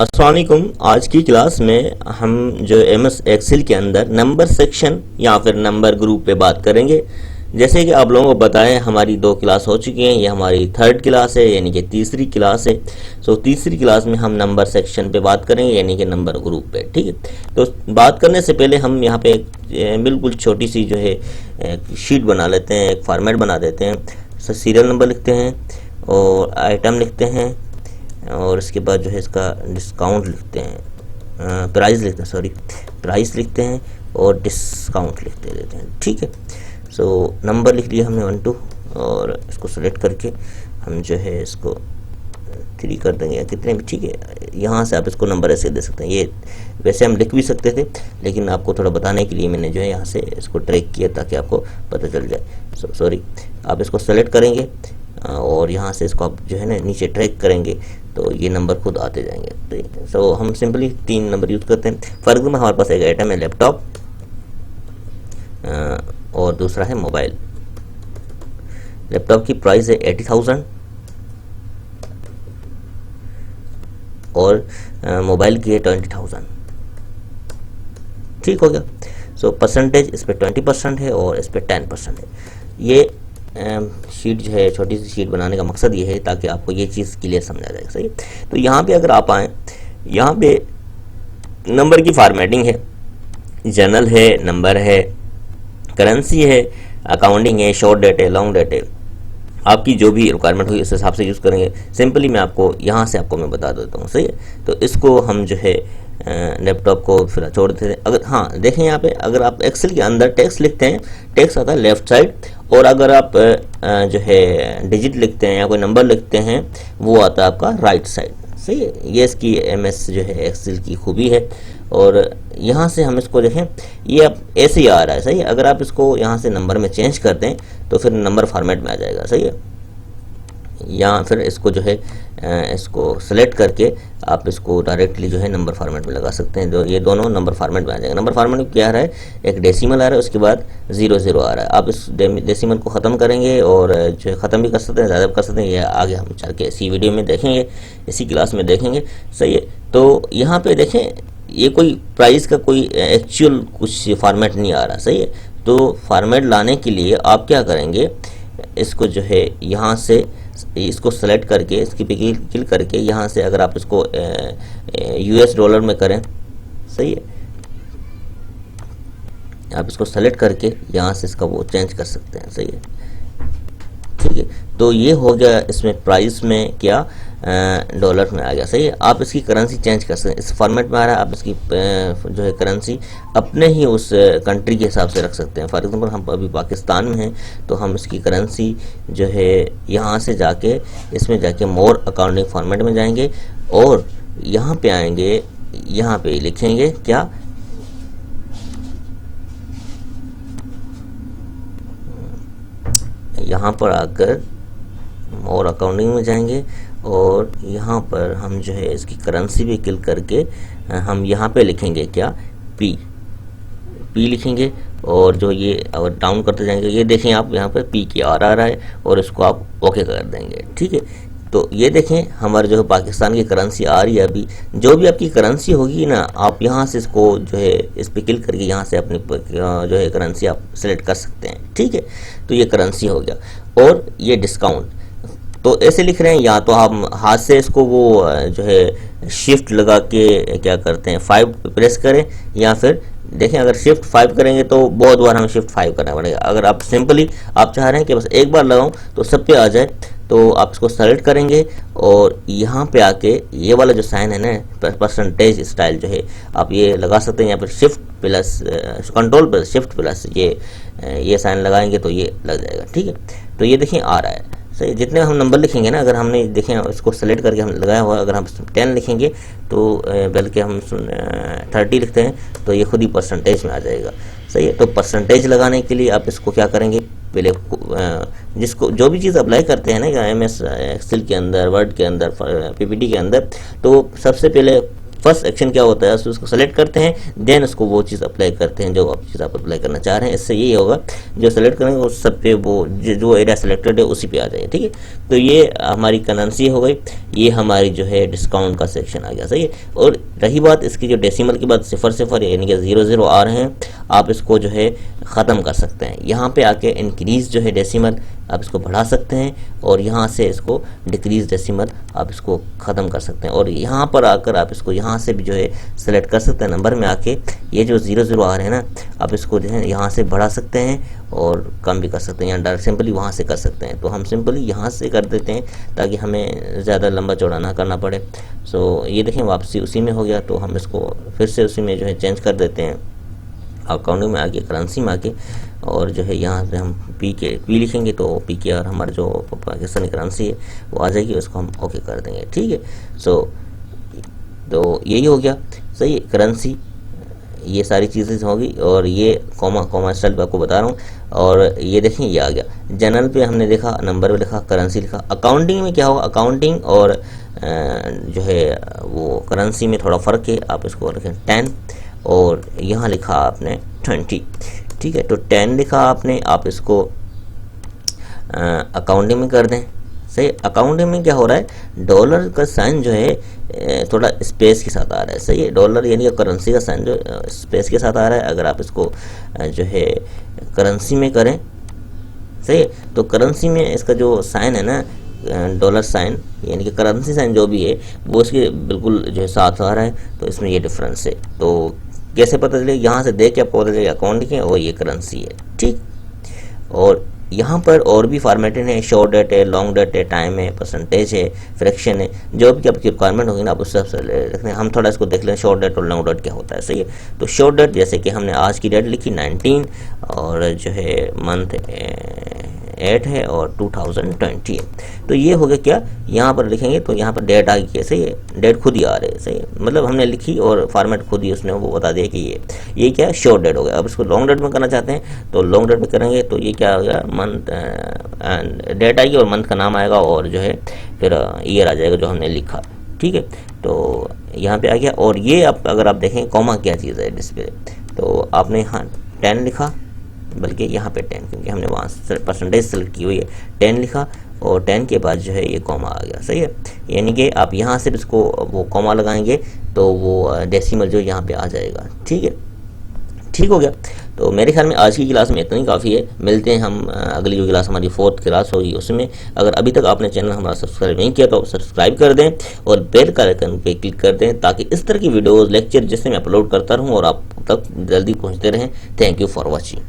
अस्सलाम वालेकुम। आज की क्लास में हम जो एमएस एक्सेल के अंदर नंबर सेक्शन या फिर नंबर ग्रुप पे बात करेंगे। जैसे कि आप लोगों को पता है हमारी 2 क्लास हो चुकी हैं, ये हमारी 3rd क्लास है यानी कि तीसरी क्लास है। तीसरी क्लास में हम नंबर सेक्शन पे बात करेंगे यानी कि नंबर ग्रुप पे। ठीक है, तो बात करने से पहले हम यहाँ पे बिल्कुल छोटी सी जो है शीट बना लेते हैं, एक फॉर्मेट बना देते हैं। सीरियल नंबर लिखते हैं और आइटम लिखते हैं और इसके बाद जो है इसका डिस्काउंट लिखते हैं, प्राइस लिखते हैं, प्राइस लिखते हैं और डिस्काउंट लिखते देते हैं। ठीक है, नंबर लिख लिया हमने 1 2 और इसको सेलेक्ट करके हम जो है इसको 3 कर देंगे या कितने भी। ठीक है, यहाँ से आप इसको नंबर ऐसे दे सकते हैं। ये वैसे हम लिख भी सकते थे लेकिन आपको थोड़ा बताने के लिए मैंने जो है यहाँ से इसको ट्रैक किया ताकि आपको पता चल जाए। आप इसको सेलेक्ट करेंगे और यहाँ से इसको आप जो है ना नीचे ट्रैक करेंगे तो ये नंबर खुद आते जाएंगे। तो हम सिंपली 3 नंबर यूज़ करते हैं। फॉर एग्जाम्पल हमारे पास एक आइटम है लैपटॉप और दूसरा है मोबाइल। लैपटॉप की प्राइस है 80,000 और मोबाइल की है 20,000। ठीक हो गया। परसेंटेज इस पर 20% है और इस पर 10% है। ये शीट जो है छोटी सी शीट बनाने का मकसद ये है ताकि आपको ये चीज़ क्लियर समझा जाए। सही, तो यहाँ पे अगर आप आएँ, यहाँ पे नंबर की फॉर्मेटिंग है, जनरल है, नंबर है, करेंसी है, अकाउंटिंग है, शॉर्ट डेट है, लॉन्ग डेट है। आपकी जो भी रिक्वायरमेंट हुई उस हिसाब से यूज़ करेंगे। सिंपली मैं आपको यहाँ से आपको मैं बता देता हूँ। सही है, तो इसको हम जो है लैपटॉप को फिर छोड़ देते हैं। अगर हाँ देखें यहाँ पे अगर आप एक्सेल के अंदर टेक्स्ट लिखते हैं, टेक्स्ट आता है लेफ्ट साइड, और अगर आप जो है डिजिट लिखते हैं या कोई नंबर लिखते हैं वो आता है आपका राइट साइड। सही है, ये इसकी एमएस जो है एक्सेल की खूबी है। और यहाँ से हम इसको देखें, ये अब ऐसे ही आ रहा है। सही है, अगर आप इसको यहाँ से नंबर में चेंज कर दें तो फिर नंबर फॉर्मेट में आ जाएगा। सही है, या फिर इसको जो है इसको सेलेक्ट करके आप इसको डायरेक्टली जो है नंबर फॉर्मेट में लगा सकते हैं। जो ये दोनों नंबर फॉर्मेट में आ जाएगा। नंबर फॉर्मेट में क्या आ रहा है, एक डेसिमल आ रहा है, उसके बाद 00 आ रहा है। आप इस डेसिमल को ख़त्म करेंगे और जो है ख़त्म भी कर सकते हैं, ज़्यादा कर सकते हैं। ये आगे हम चल के इसी वीडियो में देखेंगे, इसी क्लास में देखेंगे। सही है, तो यहाँ पे देखें ये कोई प्राइस का कोई एक्चुअल कुछ फॉर्मेट नहीं आ रहा। सही है, तो फॉर्मेट लाने के लिए आप क्या करेंगे, इसको जो है यहाँ से इसको सेलेक्ट करके इसकी पे क्लिक करके यहाँ से अगर आप इसको US डॉलर में करें, सही है, आप इसको सेलेक्ट करके यहाँ से इसका वो चेंज कर सकते हैं। सही है, ठीक है, तो ये हो गया इसमें प्राइस में क्या डॉलर में आ गया। सही है, आप इसकी करेंसी चेंज कर सकते हैं। इस फॉर्मेट में आ रहा है, आप इसकी जो है करेंसी अपने ही उस कंट्री के हिसाब से रख सकते हैं। फॉर एग्जांपल हम अभी पाकिस्तान में हैं तो हम इसकी करेंसी जो है यहाँ से जाके इसमें जाके मोर अकाउंटिंग फॉर्मेट में जाएंगे और यहाँ पे आएंगे, यहाँ पे लिखेंगे क्या, यहाँ पर आकर और अकाउंटिंग में जाएंगे और यहाँ पर हम जो है इसकी करेंसी पे क्लिक करके हम यहाँ पे लिखेंगे क्या, पी लिखेंगे और जो ये और डाउन करते जाएंगे, ये देखें आप यहाँ पर पी की आर आ रहा है और इसको आप ओके कर देंगे। ठीक है, तो ये देखें हमारे जो है पाकिस्तान की करेंसी आ रही है। अभी जो भी आपकी करेंसी होगी ना, आप यहाँ से इसको जो है इस पर क्लिक करके यहाँ से अपनी जो है करेंसी आप सेलेक्ट कर सकते हैं। ठीक है, तो ये करेंसी हो गया। और ये डिस्काउंट तो ऐसे लिख रहे हैं, या तो हम हाथ से इसको वो जो है शिफ्ट लगा के क्या करते हैं 5 प्रेस करें, या फिर देखें अगर शिफ्ट 5 करेंगे तो बहुत बार हमें शिफ्ट 5 करना पड़ेगा। अगर आप सिंपली आप चाह रहे हैं कि बस एक बार लगाऊं तो सब पे आ जाए, तो आप इसको सेलेक्ट करेंगे और यहाँ पे आके ये वाला जो साइन है ना परसेंटेज स्टाइल जो है आप ये लगा सकते हैं, या फिर shift plus control plus shift plus ये साइन लगाएंगे तो ये लग जाएगा। ठीक है, तो ये देखिए आ रहा है। सही, जितने हम नंबर लिखेंगे ना, अगर हमने देखें इसको सेलेक्ट करके हम लगाया हुआ, अगर हम 10 लिखेंगे तो बल्कि हम 30 लिखते हैं तो ये खुद ही परसेंटेज में आ जाएगा। सही है, तो परसेंटेज लगाने के लिए आप इसको क्या करेंगे, पहले जिसको जो भी चीज़ अप्लाई करते हैं ना एमएस एक्सेल के अंदर, वर्ड के अंदर, पीपीटी के अंदर, तो सबसे पहले फर्स्ट एक्शन क्या होता है, उसको सेलेक्ट करते हैं, देन उसको वो चीज़ अप्लाई करते हैं जो आप चीज़ आप अप्लाई करना चाह रहे हैं। इससे यही होगा जो सेलेक्ट करेंगे उस सब पे वो जो एरिया सेलेक्टेड है उसी पे आ जाएगा। ठीक है, तो ये हमारी करेंसी हो गई, ये हमारी जो है डिस्काउंट का सेक्शन आ गया। सही है। और रही बात इसकी जो डेसिमल के बाद 0 यानी कि 0 आ रहे हैं, आप इसको जो है ख़त्म कर सकते हैं। यहाँ पे आके इंक्रीज जो है डेसिमल आप इसको बढ़ा सकते हैं, और यहाँ से इसको डिक्रीज डेसिमल आप इसको ख़त्म कर सकते हैं। और यहाँ पर आकर आप इसको यहाँ से भी जो है सेलेक्ट कर सकते हैं। नंबर में आके ये जो 0 आ रहे हैं ना, आप इसको जो है यहाँ से बढ़ा सकते हैं और कम भी कर सकते हैं, या डायरेक्ट सिंपली वहाँ से कर सकते हैं। तो हम सिंपली यहाँ से कर देते हैं ताकि हमें ज़्यादा लंबा चौड़ा ना करना पड़े। सो ये देखें वापसी उसी में हो गया, तो हम इसको फिर से उसी में जो है चेंज कर देते हैं, अकाउंटिंग में आके करेंसी में आके, और जो है यहाँ से हम पी लिखेंगे तो पी के और हमारा जो पाकिस्तानी करेंसी है वो आ जाएगी, उसको हम ओके कर देंगे। ठीक है, सो तो यही हो गया। सही है, करेंसी ये सारी चीज़ें होगी, और ये कॉमा स्टाइल आपको बता रहा हूँ। और ये देखें ये आ गया, जनरल पे हमने देखा नंबर पे लिखा, करेंसी लिखा। अकाउंटिंग में क्या होगा, अकाउंटिंग और जो है वो करेंसी में थोड़ा फ़र्क है। आप इसको लिखें 10 और यहाँ लिखा आपने 20। ठीक है, तो 10 लिखा आपने, आप इसको अकाउंटिंग में कर दें। सही, अकाउंटिंग में क्या हो रहा है, डॉलर का साइन जो है थोड़ा स्पेस के साथ आ रहा है। सही है, डॉलर यानी कि करेंसी का साइन जो स्पेस के साथ आ रहा है। अगर आप इसको जो है करेंसी में करें, सही है, तो करेंसी में इसका जो साइन है ना, डॉलर साइन यानी कि करेंसी साइन जो भी है वो इसके बिल्कुल जो है साथ आ रहा है। तो इसमें ये डिफरेंस है। तो कैसे पता चले, यहाँ से देख के आपको पता चलेगा अकाउंटिंग है और ये करेंसी है। ठीक, और यहाँ पर और भी फॉर्मेटेड है, शॉर्ट डेट है, लॉन्ग डेट है, टाइम है, परसेंटेज है, फ्रैक्शन है, जो भी आपकी रिक्वायरमेंट होगी ना आप उस हिसाब से रखने। हम थोड़ा इसको देख लें शॉर्ट डेट और लॉन्ग डेट क्या होता है। सही है, तो शॉर्ट डेट जैसे कि हमने आज की डेट लिखी 19 और जो है मंथ 8 है और 2020 है। तो ये हो गया क्या, यहाँ पर लिखेंगे तो यहाँ पर डेट आ गई है। सही है, डेट खुद ही आ रही है। सही है, मतलब हमने लिखी और फॉर्मेट खुद ही उसने वो बता दिया कि ये क्या है, शॉर्ट डेट हो गया। अब इसको लॉन्ग डेट में करना चाहते हैं तो लॉन्ग डेट में करेंगे तो ये क्या हो गया, मंथ डेट आएगी और मंथ का नाम आएगा और जो है फिर ईयर आ जाएगा जो हमने लिखा। ठीक है, तो यहाँ पे आ गया। और ये अगर आप देखें कॉमा क्या चीज़ है डिस्प्ले, तो आपने यहाँ 10 लिखा, बल्कि यहाँ पे 10 क्योंकि हमने वहाँ परसेंटेज सेलेक्ट की हुई है, 10 लिखा और 10 के बाद जो है ये कॉमा आ गया। सही है, यानी कि आप यहाँ से इसको वो कॉमा लगाएंगे तो वो डेसिमल जो यहाँ पे आ जाएगा। ठीक है, ठीक हो गया। तो मेरे ख्याल में आज की क्लास में इतना ही काफ़ी है। मिलते हैं हम अगली जो क्लास हमारी 4th क्लास होगी उसमें। अगर अभी तक आपने चैनल हमारा सब्सक्राइब नहीं किया तो सब्सक्राइब कर दें और बेल का आइकन पे क्लिक कर दें ताकि इस तरह की वीडियोज़ लेक्चर जिससे मैं अपलोड करता रहूँ और आप तक जल्दी पहुँचते रहें। Thank you for watching.